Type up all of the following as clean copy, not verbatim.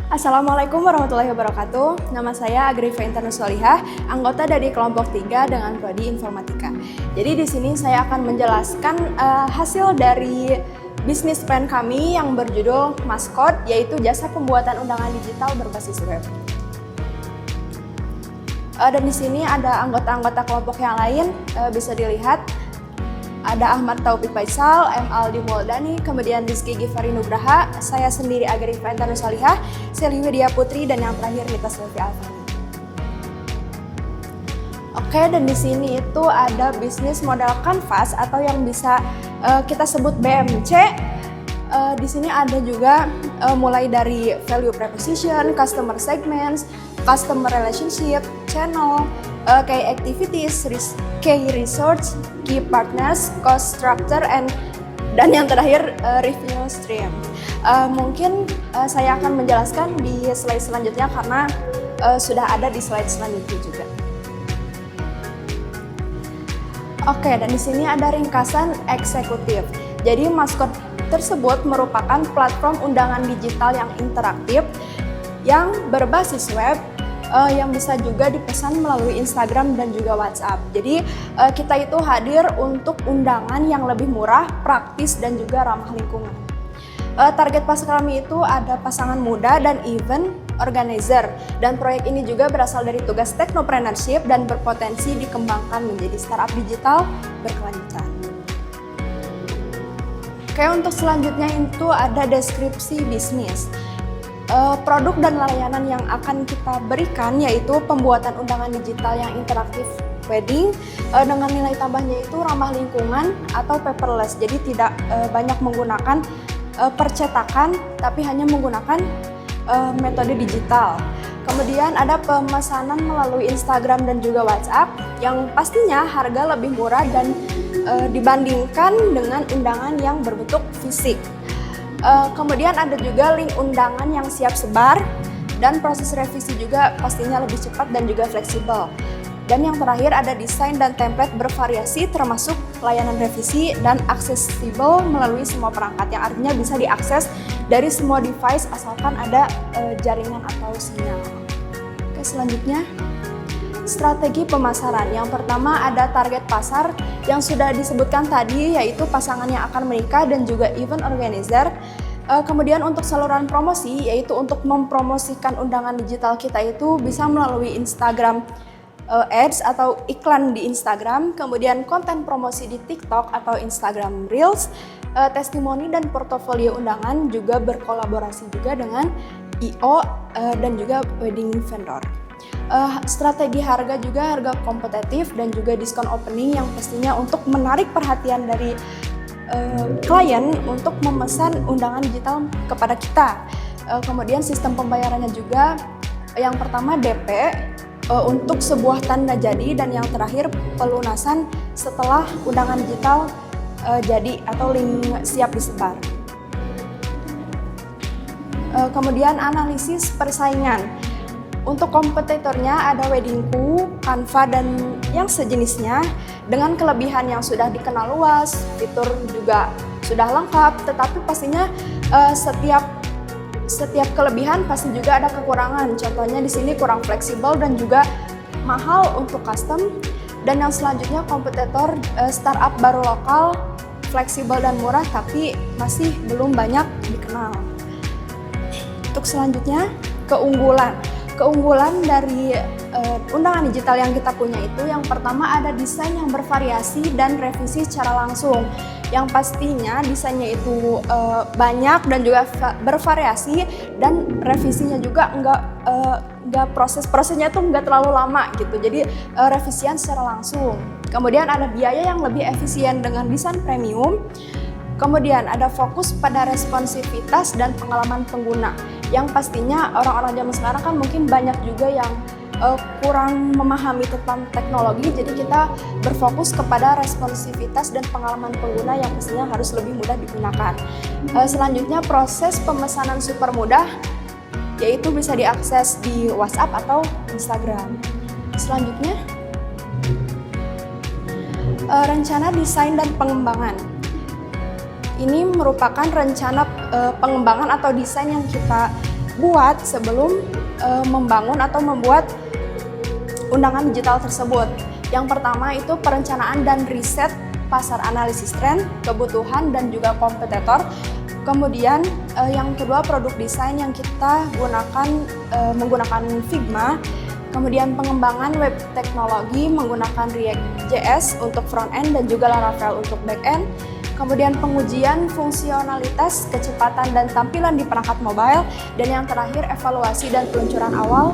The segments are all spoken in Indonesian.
Assalamualaikum warahmatullahi wabarakatuh. Nama saya Agrifa Intan Nursolihah, anggota dari kelompok 3 dengan prodi Informatika. Jadi di sini saya akan menjelaskan hasil dari bisnis plan kami yang berjudul Maskot, yaitu jasa pembuatan undangan digital berbasis web. Dan di sini ada anggota-anggota kelompok yang lain, bisa dilihat. Ada Ahmad Taufik Faisal, M. Aldi Muldani, kemudian Rizky Givari Nugraha, saya sendiri Agrifa Intan Nursolihah, Selly Widya Putri, dan yang terakhir Nita Sylvia Alfani. Oke, dan di sini itu ada bisnis model canvas atau yang bisa kita sebut BMC. Di sini ada juga mulai dari value proposition, customer segments, customer relationship, channel, key activities, key research, key partners, cost structure, dan yang terakhir revenue stream. Mungkin saya akan menjelaskan di slide selanjutnya karena sudah ada di slide selanjutnya juga. Oke, dan di sini ada ringkasan eksekutif. Jadi Maskot tersebut merupakan platform undangan digital yang interaktif yang berbasis web yang bisa juga dipesan melalui Instagram dan juga WhatsApp. Jadi kita itu hadir untuk undangan yang lebih murah, praktis, dan juga ramah lingkungan. Target pasar kami itu ada pasangan muda dan event organizer. Dan proyek ini juga berasal dari tugas technopreneurship dan berpotensi dikembangkan menjadi startup digital berkelanjutan. Oke, untuk selanjutnya itu ada deskripsi bisnis. Produk dan layanan yang akan kita berikan yaitu pembuatan undangan digital yang interaktif wedding dengan nilai tambahnya itu ramah lingkungan atau paperless. Jadi tidak banyak menggunakan percetakan tapi hanya menggunakan metode digital. Kemudian ada pemesanan melalui Instagram dan juga WhatsApp yang pastinya harga lebih murah dan dibandingkan dengan undangan yang berbentuk fisik. Kemudian ada juga link undangan yang siap sebar dan proses revisi juga pastinya lebih cepat dan juga fleksibel. Dan yang terakhir ada desain dan template bervariasi termasuk layanan revisi dan aksesibel melalui semua perangkat yang artinya bisa diakses dari semua device asalkan ada jaringan atau sinyal. Oke, selanjutnya strategi pemasaran. Yang pertama ada target pasar yang sudah disebutkan tadi yaitu pasangan yang akan menikah dan juga event organizer. Kemudian untuk saluran promosi yaitu untuk mempromosikan undangan digital kita itu bisa melalui Instagram Ads atau iklan di Instagram, kemudian konten promosi di TikTok atau Instagram Reels, testimoni dan portofolio undangan juga berkolaborasi juga dengan I.O. Dan juga wedding vendor. Strategi harga juga harga kompetitif dan juga diskon opening yang pastinya untuk menarik perhatian dari klien untuk memesan undangan digital kepada kita. Kemudian sistem pembayarannya juga yang pertama DP untuk sebuah tanda jadi dan yang terakhir pelunasan setelah undangan digital jadi atau link siap disebar. Kemudian analisis persaingan. Untuk kompetitornya ada Weddingku, Canva, dan yang sejenisnya dengan kelebihan yang sudah dikenal luas, fitur juga sudah lengkap, tetapi pastinya setiap kelebihan pasti juga ada kekurangan. Contohnya di sini kurang fleksibel dan juga mahal untuk custom. Dan yang selanjutnya kompetitor startup baru lokal, fleksibel dan murah tapi masih belum banyak dikenal. Untuk selanjutnya keunggulan. Keunggulan dari undangan digital yang kita punya itu yang pertama ada desain yang bervariasi dan revisi secara langsung. Yang pastinya desainnya itu banyak dan juga bervariasi dan revisinya juga enggak prosesnya tuh enggak terlalu lama gitu. Jadi revisian secara langsung. Kemudian ada biaya yang lebih efisien dengan desain premium. Kemudian ada fokus pada responsivitas dan pengalaman pengguna. Yang pastinya orang-orang zaman sekarang kan mungkin banyak juga yang kurang memahami tentang teknologi, jadi kita berfokus kepada responsivitas dan pengalaman pengguna yang pastinya harus lebih mudah digunakan. Selanjutnya proses pemesanan super mudah, yaitu bisa diakses di WhatsApp atau Instagram. Selanjutnya rencana desain dan pengembangan. Ini merupakan rencana pengembangan atau desain yang kita buat sebelum membangun atau membuat undangan digital tersebut. Yang pertama itu perencanaan dan riset pasar, analisis tren, kebutuhan, dan juga kompetitor. Kemudian yang kedua produk desain yang kita gunakan menggunakan Figma. Kemudian pengembangan web teknologi menggunakan React.js untuk front end dan juga Laravel untuk back end. Kemudian pengujian fungsionalitas, kecepatan, dan tampilan di perangkat mobile. Dan yang terakhir evaluasi dan peluncuran awal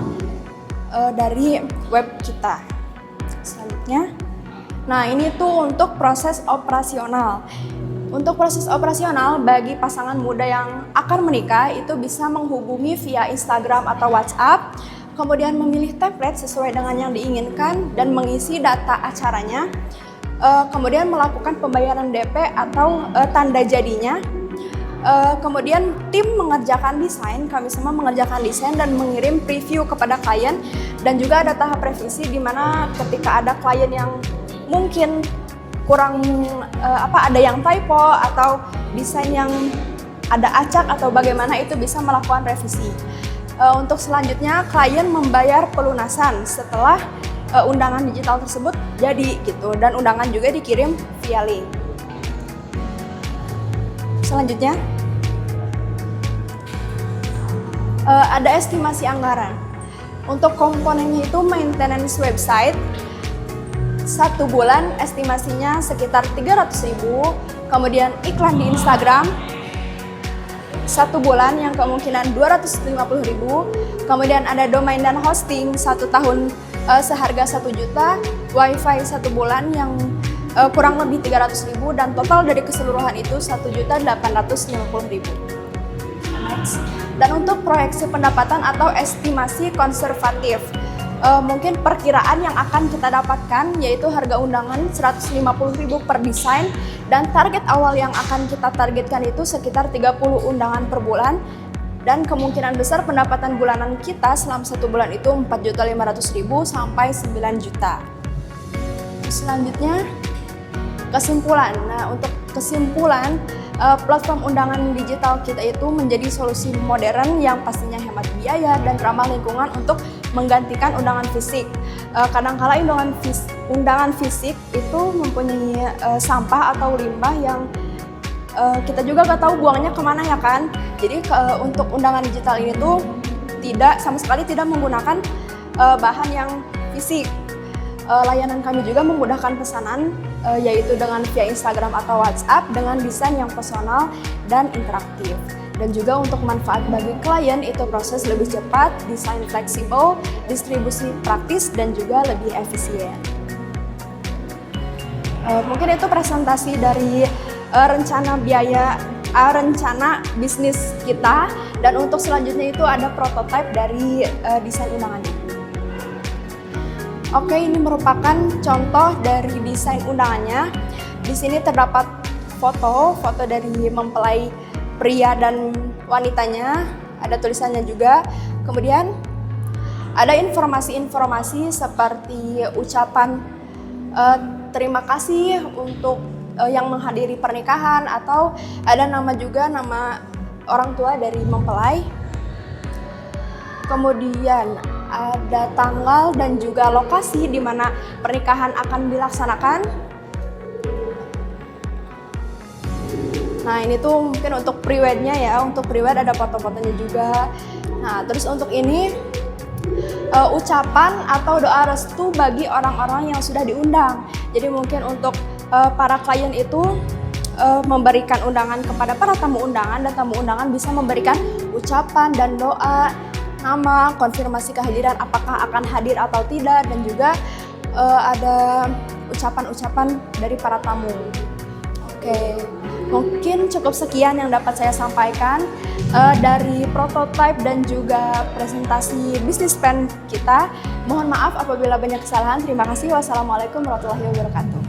dari web kita. Selanjutnya, nah ini tuh untuk proses operasional. Untuk proses operasional bagi pasangan muda yang akan menikah itu bisa menghubungi via Instagram atau WhatsApp, kemudian memilih template sesuai dengan yang diinginkan dan mengisi data acaranya, kemudian melakukan pembayaran DP atau tanda jadinya. Kemudian tim mengerjakan desain, kami semua mengerjakan desain dan mengirim preview kepada klien, dan juga ada tahap revisi di mana ketika ada klien yang mungkin kurang ada yang typo atau desain yang ada acak atau bagaimana, itu bisa melakukan revisi. Untuk selanjutnya klien membayar pelunasan setelah undangan digital tersebut jadi gitu, dan undangan juga dikirim via link. Selanjutnya ada estimasi anggaran. Untuk komponennya itu maintenance website 1 bulan estimasinya sekitar 300.000, kemudian iklan di Instagram 1 bulan yang kemungkinan 250.000, kemudian ada domain dan hosting 1 tahun seharga 1 juta, wifi 1 bulan yang kurang lebih 300.000, dan total dari keseluruhan itu 1.850.000. Next. Dan untuk proyeksi pendapatan atau estimasi konservatif, mungkin perkiraan yang akan kita dapatkan yaitu harga undangan 150.000 per desain, dan target awal yang akan kita targetkan itu sekitar 30 undangan per bulan, dan kemungkinan besar pendapatan bulanan kita selama 1 bulan itu 4.500.000 sampai 9 juta. Selanjutnya kesimpulan. Nah, untuk kesimpulan, platform undangan digital kita itu menjadi solusi modern yang pastinya hemat biaya dan ramah lingkungan untuk menggantikan undangan fisik. Kadangkala undangan fisik itu mempunyai sampah atau limbah yang kita juga nggak tahu buangnya kemana ya kan. Jadi untuk undangan digital ini tuh sama sekali tidak menggunakan bahan yang fisik. Layanan kami juga memudahkan pesanan yaitu dengan via Instagram atau WhatsApp dengan desain yang personal dan interaktif. Dan juga untuk manfaat bagi klien itu proses lebih cepat, desain fleksibel, distribusi praktis, dan juga lebih efisien. Mungkin itu presentasi dari rencana bisnis kita, dan untuk selanjutnya itu ada prototipe dari desain undangannya. Oke, ini merupakan contoh dari desain undangannya. Di sini terdapat foto dari mempelai pria dan wanitanya, ada tulisannya juga. Kemudian ada informasi-informasi seperti ucapan terima kasih untuk yang menghadiri pernikahan, atau ada nama orang tua dari mempelai. Kemudian ada tanggal dan juga lokasi di mana pernikahan akan dilaksanakan. Nah, ini tuh mungkin untuk pre-wed-nya ya, untuk pre-wed ada foto-fotonya juga. Nah, terus untuk ini ucapan atau doa restu bagi orang-orang yang sudah diundang. Jadi mungkin untuk para klien itu memberikan undangan kepada para tamu undangan, dan tamu undangan bisa memberikan ucapan dan doa, nama, konfirmasi kehadiran apakah akan hadir atau tidak, dan juga ada ucapan-ucapan dari para tamu. Oke, mungkin cukup sekian yang dapat saya sampaikan dari prototipe dan juga presentasi bisnis plan kita. Mohon maaf apabila banyak kesalahan. Terima kasih. Wassalamualaikum warahmatullahi wabarakatuh.